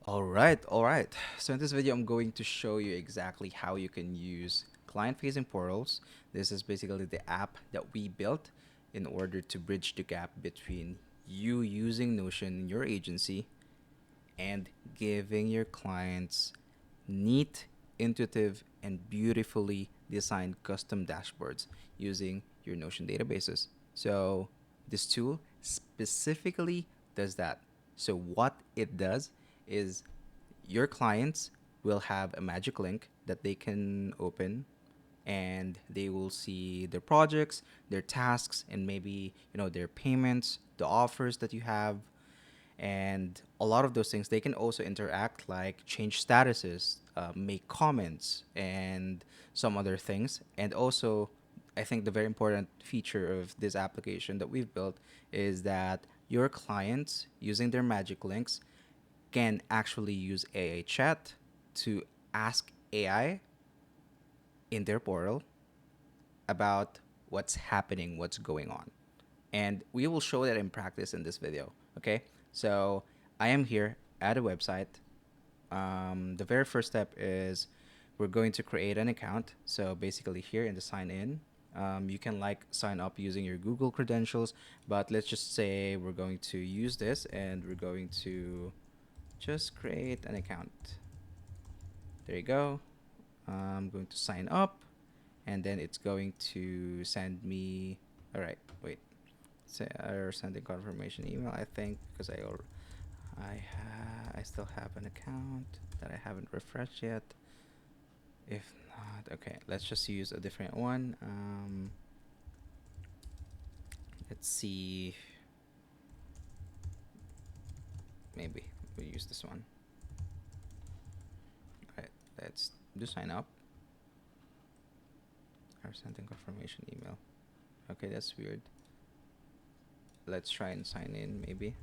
All right. So in this video, I'm going to show you exactly how you can use client-facing portals. This is basically the app that we built in order to bridge the gap between you using Notion in your agency and giving your clients neat, intuitive, and beautifully designed custom dashboards using your Notion databases. So this tool specifically does that. So what it does is your clients will have a magic link that they can open, and they will see their projects, their tasks, and maybe their payments, the offers that you have, and a lot of those things. They can also interact, like change statuses, make comments, and some other things. And also, I think the very important feature of this application that we've built is that your clients, using their magic links, can actually use AA chat to ask AI in their portal about what's happening, what's going on. And we will show that in practice in this video. Okay, so I am here at a website. The very first step is we're going to create an account. So basically here in the sign in, you can like sign up using your Google credentials, but let's just say we're going to use this and we're going to just create an account. There you go. I'm going to sign up, and then it's going to send me. All right, wait. Or sending confirmation email, I think, because I still have an account that I haven't refreshed yet. If not, okay, let's just use a different one. Let's see. Maybe we use this one. All right, let's do sign up. Or sending confirmation email. Okay, that's weird. Let's try and sign in, maybe.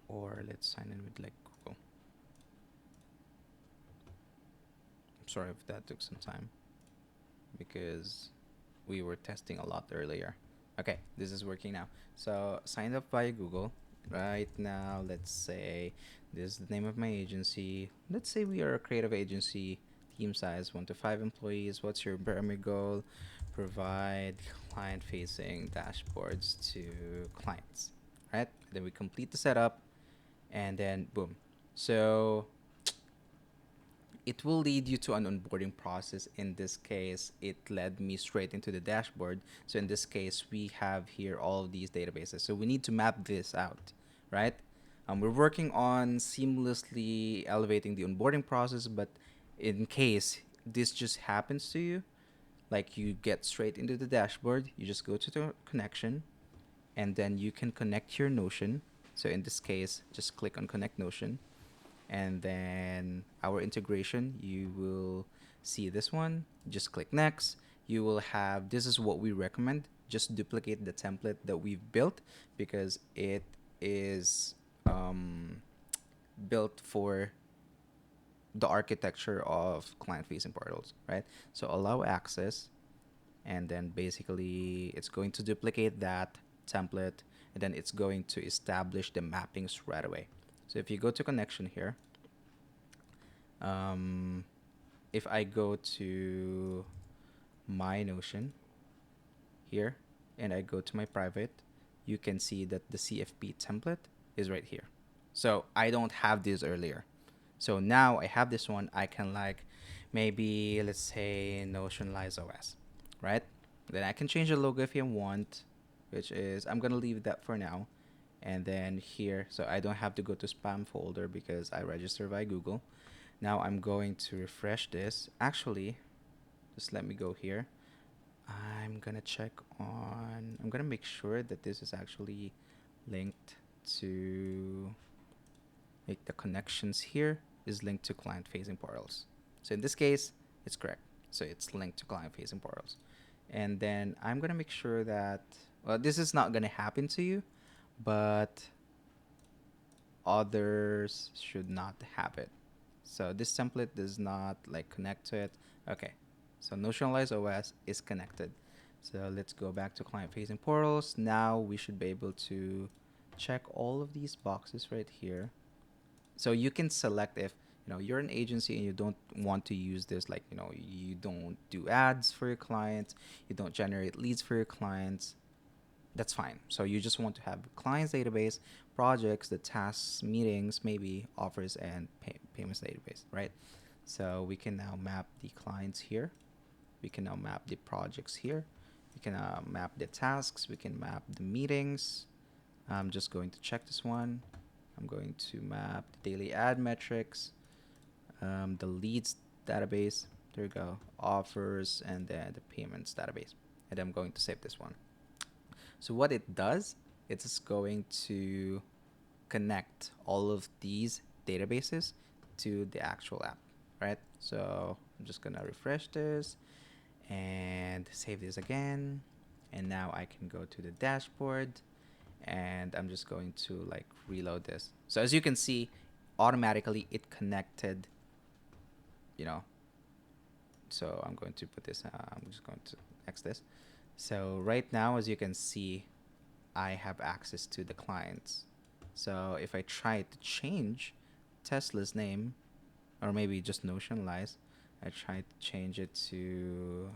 Or let's sign in with like Google. I'm sorry if that took some time, because we were testing a lot earlier. Okay, this is working now. So signed up via Google. Right now, let's say this is the name of my agency. Let's say we are a creative agency, team size 1 to 5 employees. What's your primary goal? Provide client-facing dashboards to clients. Right? Then we complete the setup, and then boom. So it will lead you to an onboarding process. In this case, it led me straight into the dashboard. So in this case, we have here all of these databases. So we need to map this out, right? We're working on seamlessly elevating the onboarding process, but in case this just happens to you, like you get straight into the dashboard, you just go to the connection, and then you can connect your Notion. So in this case, just click on Connect Notion, and then our integration, you will see this one. Just click next. You will have, this is what we recommend, just duplicate the template that we've built, because it is built for the architecture of client facing portals, right? So allow access, and then basically it's going to duplicate that template, and then it's going to establish the mappings right away. So if you go to connection here, um, if I go to my Notion here and I go to my private, you can see that the CFP template is right here. So I don't have this earlier. So now I have this one. I can like maybe, let's say, Notion Lies OS, right? Then I can change the logo if you want, which is, I'm gonna leave that for now. And then here, so I don't have to go to spam folder because I register via Google. Now I'm going to refresh this. Actually, just let me go here. I'm gonna check on, I'm gonna make sure that this is actually linked to, like, the connections here is linked to client facing portals. So in this case, it's correct. So it's linked to client facing portals. And then I'm gonna make sure that, well, this is not gonna happen to you, but others should not have it. So this template does not like connect to it. Okay, so Notionalize OS is connected. So let's go back to client facing portals. Now we should be able to check all of these boxes right here. So you can select if you're an agency and you don't want to use this, like you don't do ads for your clients, you don't generate leads for your clients. That's fine. So you just want to have clients database, projects, the tasks, meetings, maybe offers, and payments database, right? So we can now map the clients here. We can now map the projects here. We can map the tasks. We can map the meetings. I'm just going to check this one. I'm going to map the daily ad metrics, the leads database. There you go. Offers, and then the payments database. And I'm going to save this one. So what it does, it's going to connect all of these databases to the actual app, right? So I'm just gonna refresh this and save this again. And now I can go to the dashboard and I'm just going to like reload this. So as you can see, automatically it connected, you know. So I'm going to put this, I'm just going to X this. So right now, as you can see, I have access to the clients. So if I try to change Tesla's name, or maybe just notionalize, I try to change it to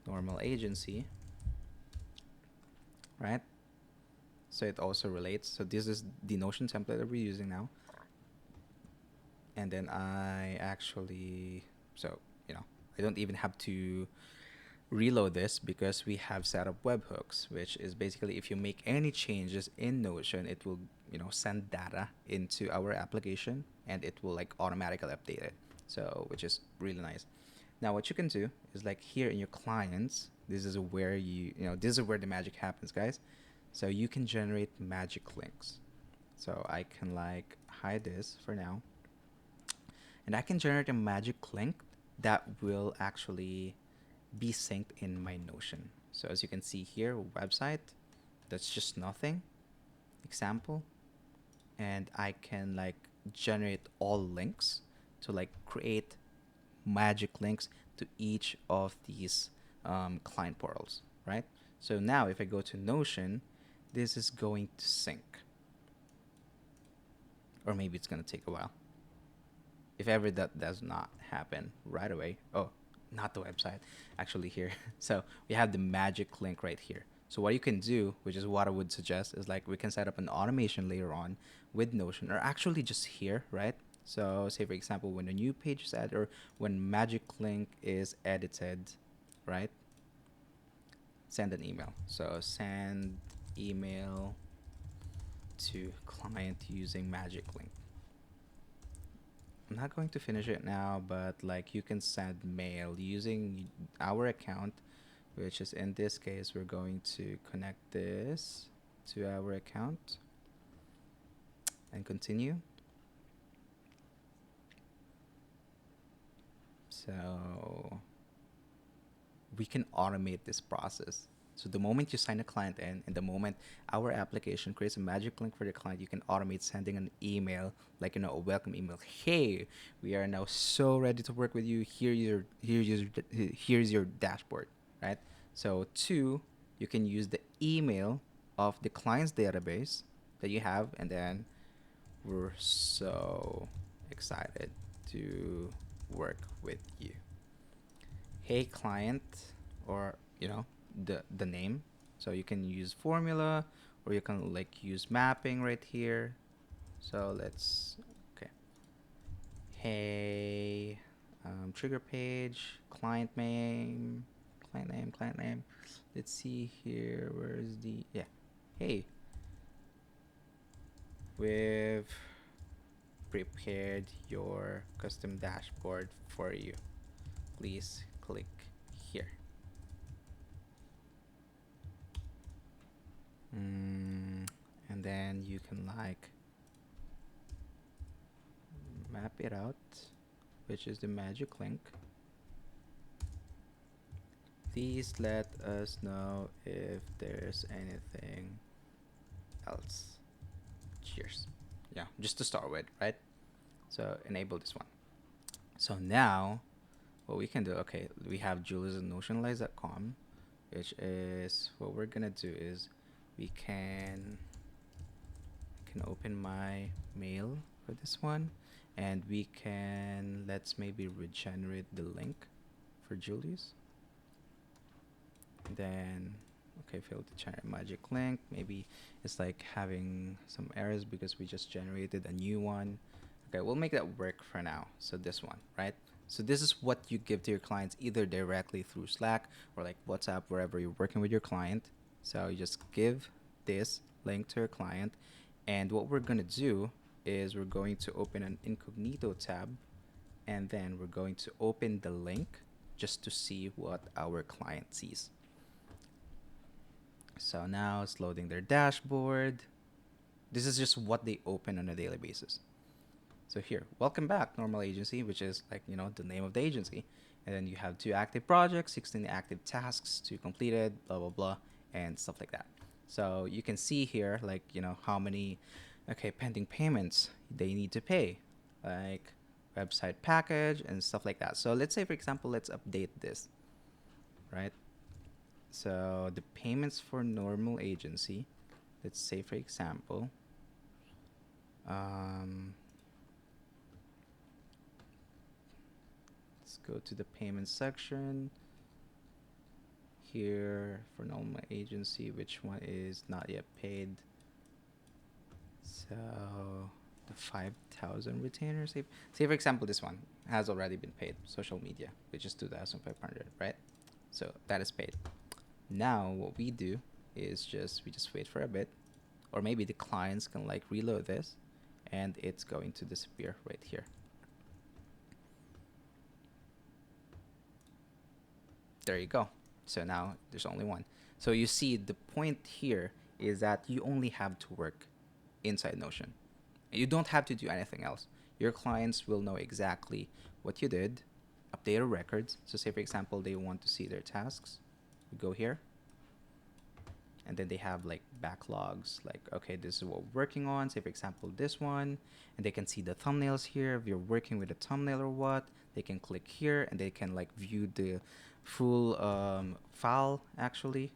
normal agency, right? So it also relates. So this is the Notion template that we're using now. And then I actually, so, I don't even have to reload this because we have set up webhooks, which is basically if you make any changes in Notion, it will send data into our application and it will like automatically update it. So which is really nice. Now what you can do is like here in your clients, this is where this is where the magic happens, guys. So you can generate magic links. So I can like hide this for now, and I can generate a magic link that will actually be synced in my Notion. So as you can see here, website, that's just nothing, example. And I can like generate all links to like create magic links to each of these client portals, right? So now if I go to Notion, this is going to sync. Or maybe it's going to take a while. If ever that does not happen right away, oh, not the website, actually here. So we have the magic link right here. So what you can do, which is what I would suggest, is like we can set up an automation later on with Notion, or actually just here, right? So say for example, when a new page is added or when magic link is edited, right? Send an email. So send email to client using magic link. I'm not going to finish it now, but like you can send mail using our account, which is in this case, we're going to connect this to our account and continue. So we can automate this process. So the moment you sign a client in, and the moment our application creates a magic link for the client, you can automate sending an email, like a welcome email. Hey, we are now so ready to work with you. Here's your dashboard, right? So two, you can use the email of the client's database that you have, and then we're so excited to work with you. Hey client, or the name. So you can use formula, or you can like use mapping right here. So let's, okay, hey, trigger page, client name. Let's see here, where's the, yeah, hey, we've prepared your custom dashboard for you, please click here. And then you can like map it out, which is the magic link. Please let us know if there's anything else. Cheers. Yeah, just to start with, right? So enable this one. So now what we can do, okay, we have julius@notionalize.com, which is what we're gonna do is we can open my mail for this one, and we can, let's maybe regenerate the link for Julius. And then, okay, failed to generate magic link. Maybe it's like having some errors because we just generated a new one. Okay, we'll make that work for now. So this one, right? So this is what you give to your clients either directly through Slack or like WhatsApp, wherever you're working with your client. So you just give this link to your client. And what we're going to do is we're going to open an incognito tab, and then we're going to open the link just to see what our client sees. So now it's loading their dashboard. This is just what they open on a daily basis. So here, welcome back, normal agency, which is like, you know, the name of the agency. And then you have 2 active projects, 16 active tasks, 2 completed, blah, blah, blah, and stuff like that. So you can see here, like, you know, how many, okay, pending payments they need to pay, like website package and stuff like that. So let's say, for example, let's update this, right? So the payments for normal agency, let's say, for example, let's go to the payment section here for normal agency, which one is not yet paid. So the 5,000 retainer, say for example, this one has already been paid, social media, which is 2,500, right? So that is paid. Now what we do is we just wait for a bit, or maybe the clients can like reload this, and it's going to disappear right here. There you go. So now there's only one. So you see, the point here is that you only have to work inside Notion. You don't have to do anything else. Your clients will know exactly what you did, update your records. So say, for example, they want to see their tasks. You go here, and then they have like backlogs, like, okay, this is what we're working on. Say, for example, this one, and they can see the thumbnails here. If you're working with a thumbnail or what, they can click here, and they can like view the full file actually,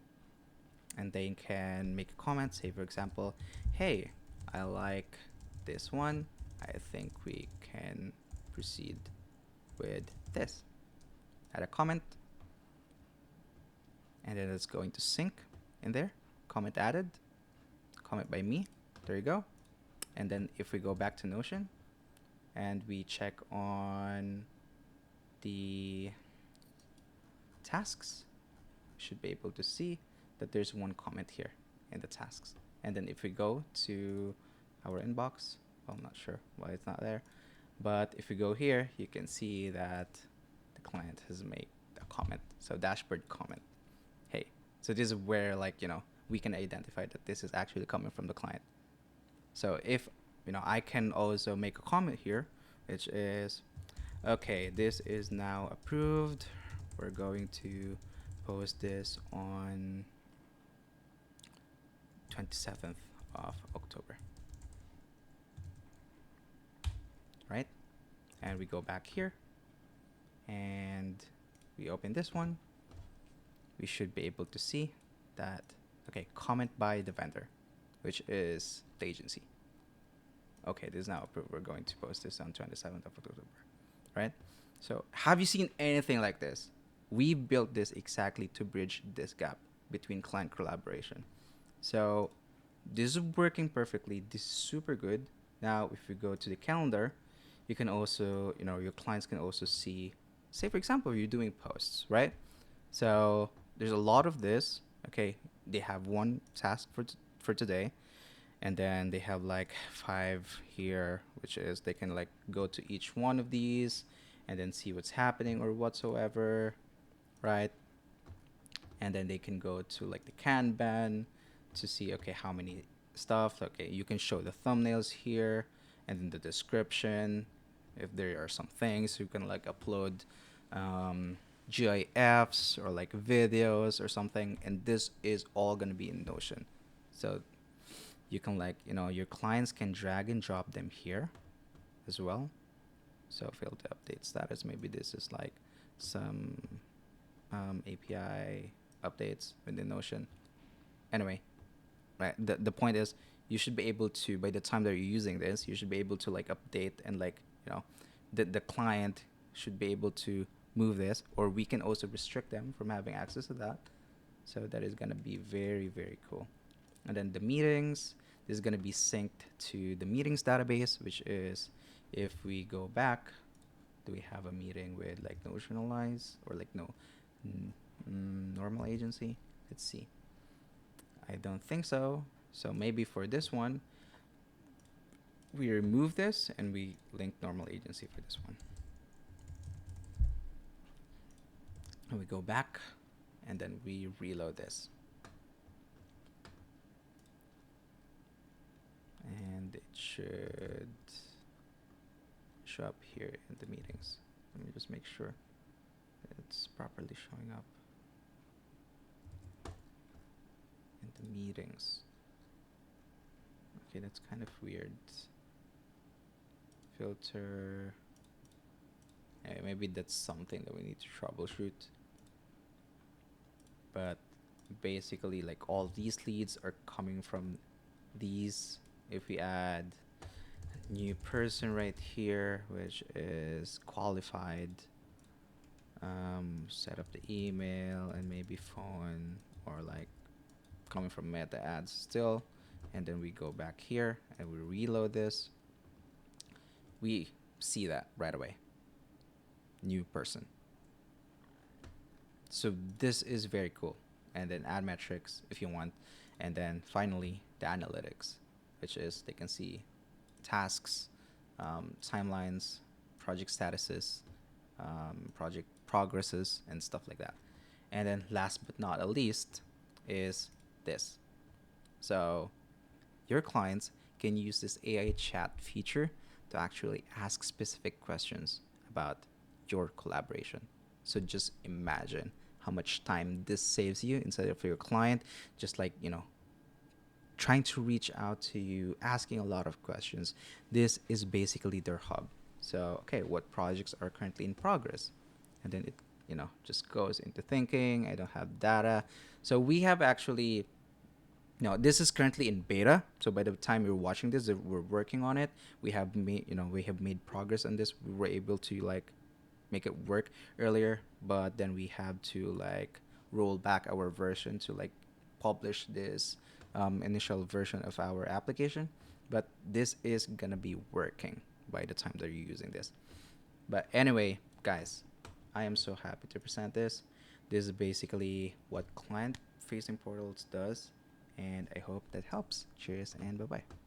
and they can make a comment. Say, for example, hey, I like this one, I think we can proceed with this. Add a comment, and then it's going to sync in there. Comment added, comment by me, there you go. And then if we go back to Notion and we check on the tasks, we should be able to see that there's one comment here in the tasks. And then if we go to our inbox, well, I'm not sure why it's not there, but if we go here, you can see that the client has made a comment. So dashboard comment, hey. So this is where, like, you know, we can identify that this is actually coming from the client. So if, you know, I can also make a comment here, which is, okay, this is now approved. We're going to post this on 27th of October. Right? And we go back here and we open this one. We should be able to see that, okay, comment by the vendor, which is the agency. Okay, this is now approved. We're going to post this on 27th of October, right? So have you seen anything like this? We built this exactly to bridge this gap between client collaboration. So this is working perfectly. This is super good. Now, if we go to the calendar, you can also, you know, your clients can also see, say, for example, you're doing posts, right? So there's a lot of this. Okay, they have one task for today, and then they have like 5 here, which is they can like go to each one of these and then see what's happening or whatsoever, right? And then they can go to like the Kanban to see, okay, how many stuff. Okay, you can show the thumbnails here, and then the description. If there are some things, you can like upload GIFs or like videos or something, and this is all gonna be in Notion. So you can, like, you know, your clients can drag and drop them here as well. So failed to update status, maybe this is like some API updates within Notion. Anyway, right, the point is you should be able to, by the time that you're using this, you should be able to like update and like, you know, the client should be able to move this, or we can also restrict them from having access to that. So that is going to be very, very cool. And then the meetings, this is going to be synced to the meetings database, which is, if we go back, do we have a meeting with like Notionalize or like no normal agency? Let's see. I don't think so. So maybe for this one, we remove this and we link normal agency for this one. And we go back and then we reload this. And it should show up here in the meetings. Let me just make sure it's properly showing up in the meetings. Okay, that's kind of weird. Filter. Maybe that's something that we need to troubleshoot. But basically, like, all these leads are coming from these. If we add a new person right here, which is qualified, set up the email and maybe phone, or like coming from meta ads still, and then we go back here and we reload this, we see that right away. New person. So this is very cool. And then add metrics if you want. And then finally the analytics, which is they can see tasks, timelines, project statuses, project progresses, and stuff like that. And then last but not least is this. So your clients can use this AI chat feature to actually ask specific questions about your collaboration. So just imagine how much time this saves you instead of your client just like, you know, trying to reach out to you, asking a lot of questions. This is basically their hub. So, okay, what projects are currently in progress? And then it, you know, just goes into thinking. I don't have data. So we have actually, no, this is currently in beta. So by the time you're watching this, we're working on it. We have made, we have made progress on this. We were able to like make it work earlier, but then we have to like roll back our version to like publish this initial version of our application. But this is gonna be working by the time that you're using this. But anyway, guys, I am so happy to present this. This is basically what client facing portals does, and I hope that helps. Cheers and bye bye.